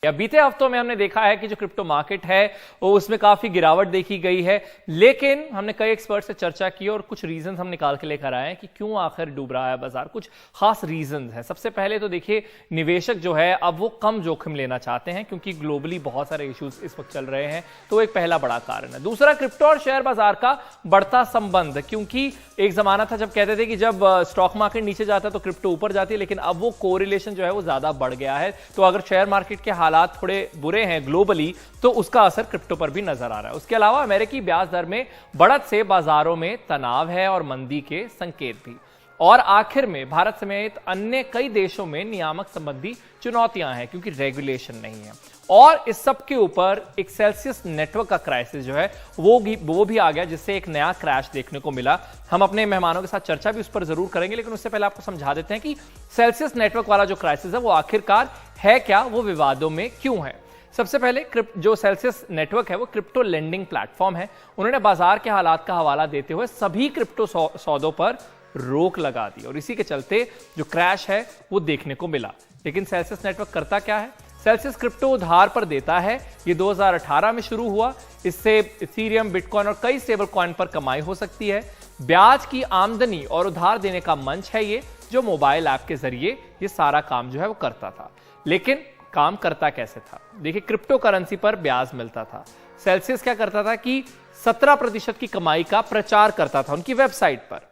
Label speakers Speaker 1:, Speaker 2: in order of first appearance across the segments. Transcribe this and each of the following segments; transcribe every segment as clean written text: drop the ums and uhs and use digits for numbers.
Speaker 1: या बीते हफ्तों में हमने देखा है कि जो क्रिप्टो मार्केट है वो उसमें काफी गिरावट देखी गई है, लेकिन हमने कई एक्सपर्ट से चर्चा की और कुछ रीजन हम निकाल के लेकर आए हैं कि क्यों आखिर डूब रहा है बाजार। कुछ खास रीजन है। सबसे पहले तो देखिए, निवेशक जो है अब वो कम जोखिम लेना चाहते हैं क्योंकि ग्लोबली बहुत सारे इश्यूज इस वक्त चल रहे हैं, तो एक पहला बड़ा कारण है। दूसरा, क्रिप्टो और शेयर बाजार का बढ़ता संबंध, क्योंकि एक जमाना था जब कहते थे कि जब स्टॉक मार्केट नीचे जाता है तो क्रिप्टो ऊपर जाती है, लेकिन अब वो कोरिलेशन जो है वो ज्यादा बढ़ गया है। तो अगर शेयर मार्केट के हालात थोड़े बुरे हैं ग्लोबली तो उसका असर क्रिप्टो पर भी नजर आ रहा है। उसके अलावा अमेरिकी ब्याज दर में बढ़त से बाजारों में तनाव है और मंदी के संकेत भी। और आखिर में भारत समेत अन्य कई देशों में नियामक संबंधी चुनौतियां हैं क्योंकि रेगुलेशन नहीं है। और इस सब के ऊपर एक सेल्सियस नेटवर्क का क्राइसिस जो है वो भी आ गया, जिससे एक नया क्रैश देखने को मिला। हम अपने मेहमानों के साथ चर्चा भी उस पर जरूर करेंगे, लेकिन उससे पहले आपको समझा देते हैं कि सेल्सियस नेटवर्क वाला जो क्राइसिस है वो आखिरकार है क्या, वो विवादों में क्यों है। सबसे पहले जो सेल्सियस नेटवर्क है वो क्रिप्टो लेंडिंग प्लेटफॉर्म है। उन्होंने बाजार के हालात का हवाला देते हुए सभी क्रिप्टो सौदों पर रोक लगा दी और इसी के चलते जो क्रैश है वो देखने को मिला। लेकिन सेल्सियस नेटवर्क करता क्या है? सेल्सियस क्रिप्टो उधार पर देता है। ये 2018 में शुरू हुआ। इससे इथेरियम, बिटकॉइन और कई स्टेबल कॉइन पर कमाई हो सकती है। ब्याज की आमदनी और उधार देने का मंच है ये, जो मोबाइल ऐप के जरिए ये सारा काम जो है वो करता था। लेकिन काम करता कैसे था? देखिए, क्रिप्टो करेंसी पर ब्याज मिलता था। सेल्सियस क्या करता था कि 17% की कमाई का प्रचार करता था उनकी वेबसाइट पर।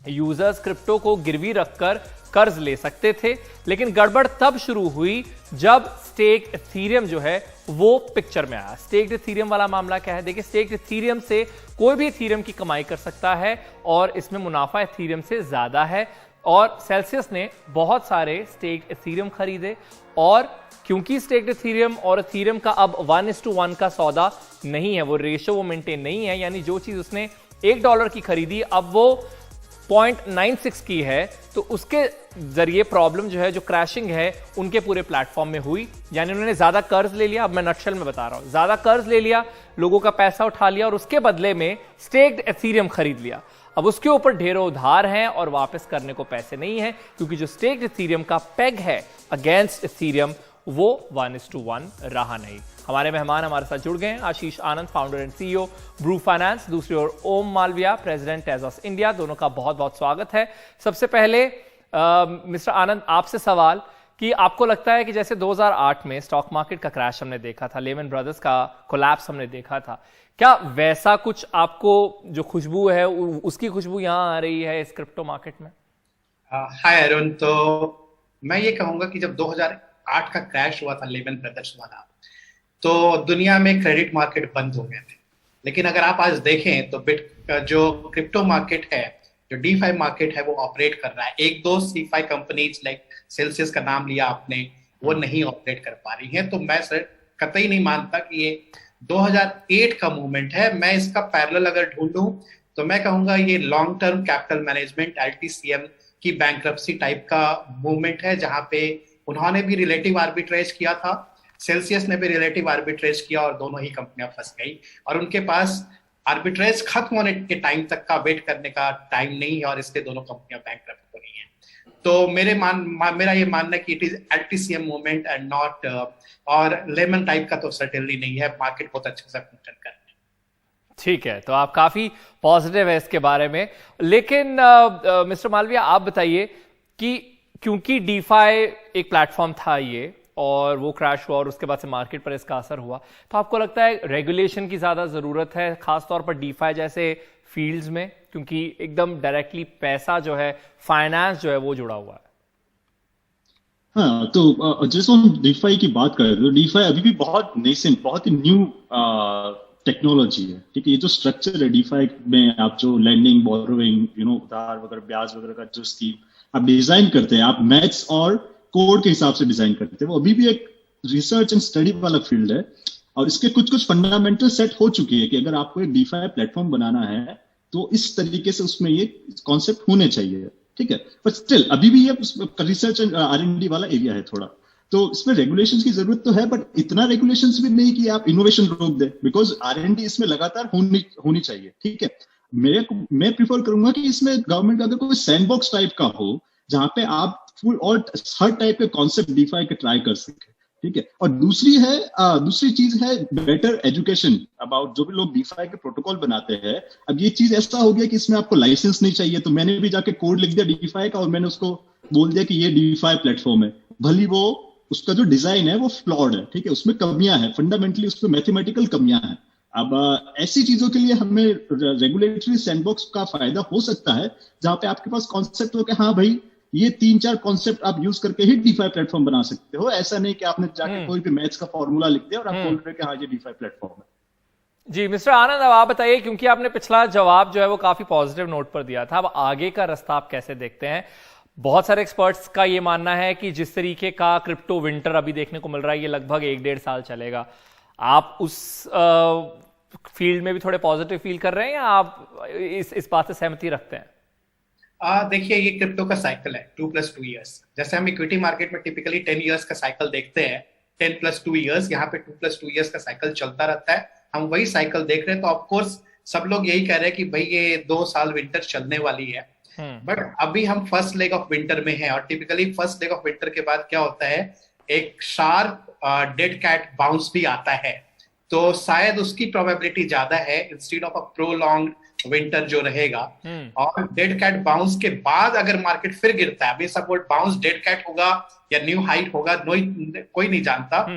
Speaker 1: यूजर्स क्रिप्टो को गिरवी रखकर कर्ज ले सकते थे, लेकिन गड़बड़ तब शुरू हुई जब स्टेक्ड इथेरियम जो है वो पिक्चर में आया। स्टेक्ड इथेरियम वाला मामला क्या है? देखिए, स्टेक्ड इथेरियम से कोई भी इथेरियम की कमाई कर सकता है और इसमें मुनाफा इथेरियम से ज्यादा है। और सेल्सियस ने बहुत सारे स्टेक्ड इथेरियम खरीदे और क्योंकि स्टेक्ड इथेरियम और इथेरियम का अब 1:1 का सौदा नहीं है, वो रेशो वो मेंटेन नहीं है, यानी जो चीज उसने $1 की खरीदी अब वो 0.96 की है, तो उसके जरिए प्रॉब्लम जो है, जो क्रैशिंग है उनके पूरे प्लेटफॉर्म में हुई। यानी उन्होंने ज्यादा कर्ज ले लिया। अब मैं नटशेल में बता रहा हूं, ज्यादा कर्ज ले लिया, लोगों का पैसा उठा लिया और उसके बदले में स्टेक्ड इथेरियम खरीद लिया। अब उसके ऊपर ढेरों उधार हैं और वापस करने को पैसे नहीं है, क्योंकि जो स्टेक्ड इथेरियम का पेग है अगेंस्ट इथेरियम वो 1:1 रहा नहीं। हमारे मेहमान हमारे साथ जुड़ गए हैं। Ashish Anand, founder and CEO brew finance, दूसरी ओर ओम मालविया, प्रेसिडेंट टेजॉस इंडिया। दोनों का बहुत बहुत स्वागत है। सबसे पहले मिस्टर आनंद, आपसे सवाल कि आपको लगता है कि जैसे 2008 में स्टॉक मार्केट का क्रैश हमने देखा था, लेमन ब्रदर्स का कोलैप्स हमने देखा था, क्या वैसा कुछ आपको जो खुशबू है उसकी खुशबू यहां आ रही है इस क्रिप्टो मार्केट में?
Speaker 2: हाय अरुण, तो मैं ये कहूंगा कि जब 2008 का क्रैश हुआ था, लेमन ब्रदर्स वाला, तो दुनिया में क्रेडिट मार्केट बंद हो गए थे। लेकिन अगर आप आज देखें तो जो क्रिप्टो मार्केट है, जो DeFi मार्केट है, वो ऑपरेट कर रहा है। एक दो CeFi कंपनीज लाइक सेल्सियस का नाम लिया आपने, वो नहीं ऑपरेट कर पा रही हैं। तो मैं सर कतई नहीं मानता कि ये 2008 का मूवमेंट है। मैं इसका पैरेलल अगर ढूंढूं तो मैं कहूंगा ये long term capital management LTCM की बैंक्रप्सी टाइप का मूवमेंट है, जहां पे उन्होंने भी रिलेटिव आर्बिट्रेज किया था, सेल्सियस ने भी रिलेटिव आर्बिट्रेज किया और दोनों ही कंपनियां फंस गई और उनके पास आर्बिट्रेज खत्म होने के टाइम तक का वेट करने का टाइम नहीं है और इसलिए दोनों कंपनियां बैंकरप्ट हो रही हैं। तो मेरा ये मानना है कि it is LTCM movement and not, और लेमन टाइप का तो सर्टेनली नहीं है। मार्केट बहुत अच्छे से फंक्शन कर रही है।
Speaker 1: ठीक है, तो आप काफी पॉजिटिव है इसके बारे में। लेकिन मिस्टर मालविया, आप बताइए कि क्योंकि DeFi एक प्लेटफॉर्म था ये और वो क्रैश हुआ और उसके बाद से मार्केट पर इसका असर हुआ, तो आपको लगता है रेगुलेशन की ज्यादा जरूरत है, खासतौर पर DeFi जैसे फील्ड्स में, क्योंकि एकदम डायरेक्टली पैसा जो है, फाइनेंस जो है वो जुड़ा हुआ है?
Speaker 3: हाँ, तो जैसे हम DeFi की बात कर रहे हैं, तो DeFi अभी भी बहुत नेसेंट, बहुत ही न्यू टेक्नोलॉजी है। ठीक है, ये जो स्ट्रक्चर है DeFi में, आप जो लेंडिंग, बोरोइंग, उधार वगैरह, ब्याज वगैरह का जो स्कीम आप डिजाइन करते हैं, आप मैथ्स और कोड के हिसाब से डिजाइन करते हैं, वो अभी भी एक रिसर्च एंड स्टडी वाला फील्ड है। और इसके कुछ फंडामेंटल सेट हो चुके हैं कि अगर आपको एक DeFi प्लेटफॉर्म बनाना है तो इस तरीके से उसमें ये कॉन्सेप्ट होने चाहिए। ठीक है, पर स्टिल अभी भी ये रिसर्च एंड R&D वाला एरिया है थोड़ा, तो इसमें रेगुलेशंस की जरूरत तो है, बट इतना रेगुलेशंस भी नहीं कि आप इनोवेशन रोक दे, बिकॉज R&D इसमें लगातार होनी चाहिए। ठीक है, मैं प्रिफर करूंगा कि इसमें गवर्नमेंट का अगर कोई सैंडबॉक्स टाइप का हो, जहां पे आप फुल और हर टाइप के कॉन्सेप्ट DeFi के ट्राई कर सके, ठीक है। और दूसरी चीज है बेटर एजुकेशन अबाउट जो भी लोग डीफाई के प्रोटोकॉल बनाते हैं। अब ये चीज ऐसा हो गया कि इसमें आपको लाइसेंस नहीं चाहिए, तो मैंने भी जाके कोड लिख दिया डीफाई का और मैंने उसको बोल दिया कि ये डीफाई प्लेटफॉर्म है, भली वो उसका जो डिजाइन है वो फ्लॉड है, ठीक है, उसमें कमियां हैं, फंडामेंटली उसमें मैथमेटिकल कमियां हैं। अब ऐसी चीजों के लिए हमें रेगुलेटरी सैंडबॉक्स का फायदा हो सकता है जहां पे आपके पास कॉन्सेप्ट हो कि हाँ भाई ये 3-4 कॉन्सेप्ट आप यूज करके ही डीफाई प्लेटफॉर्म बना सकते हो। ऐसा नहीं कि आपने जाके कोई भी मैथ्स का फॉर्मूला लिख दिया और आप बोल रहे हो कि हाँ ये डीफाई प्लेटफॉर्म है।
Speaker 1: जी मिस्टर आनंद, अब आप बताइए, क्योंकि आपने पिछला जवाब जो है वो काफी पॉजिटिव नोट पर दिया था, अब आगे का रास्ता आप कैसे देखते हैं? बहुत सारे एक्सपर्ट्स का ये मानना है कि जिस तरीके का क्रिप्टो विंटर अभी देखने को मिल रहा है ये लगभग 1-1.5 साल चलेगा। आप उस फील्ड में भी थोड़े पॉजिटिव फील कर रहे हैं या आप इस बात से सहमति रखते हैं?
Speaker 2: देखिए, ये क्रिप्टो का साइकिल है 2+2 ईयर्स। जैसे हम इक्विटी मार्केट में टिपिकली 10 ईयर्स का साइकिल देखते हैं, 10+2 ईयर्स, यहाँ पे 2+2 ईयर्स का साइकिल चलता रहता है। हम वही साइकिल देख रहे हैं, तो ऑफकोर्स सब लोग यही कह रहे हैं कि भाई ये 2 साल विंटर चलने वाली है। बट अभी हम फर्स्ट लेग ऑफ विंटर में हैं और typically first leg of winter के बाद क्या होता है, एक शार्प डेड कैट बाउंस भी आता है, तो शायद उसकी प्रोबेबिलिटी ज्यादा है instead of a prolonged winter जो रहेगा। और डेड कैट बाउंस के बाद अगर मार्केट फिर गिरता है, अभी सपोर्ट बाउंस डेड कैट होगा या न्यू हाइट होगा, कोई नहीं जानता।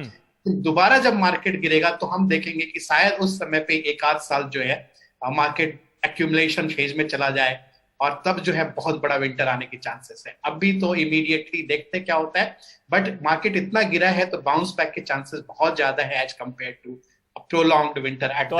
Speaker 2: दोबारा जब मार्केट गिरेगा तो हम देखेंगे कि शायद उस समय पे 1-8 साल जो है मार्केट एक्यूमुलेशन फेज में चला जाए और तब जो है बहुत बड़ा विंटर आने की चांसेस है। अभी तो इमीडिएटली देखते क्या होता है, बट मार्केट इतना गिरा है तो बाउंस बैक के चांसेस बहुत ज्यादा है as compare to prolonged winter at
Speaker 1: तो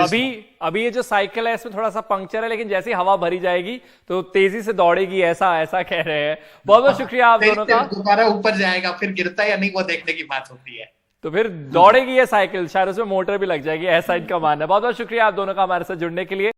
Speaker 1: अभी ये जो साइकिल है इसमें थोड़ा सा पंक्चर है, लेकिन जैसे ही हवा भरी जाएगी तो तेजी से दौड़ेगी, ऐसा कह रहे हैं। बहुत बहुत शुक्रिया आप दोनों का।
Speaker 2: दोबारा ऊपर जाएगा, फिर गिरता है या नहीं वो देखने की बात होती है।
Speaker 1: तो फिर दौड़ेगी ये साइकिल, शायद उसमें मोटर भी लग जाएगी, ऐसा इनका मानना है। बहुत बहुत शुक्रिया आप दोनों का हमारे साथ जुड़ने के लिए।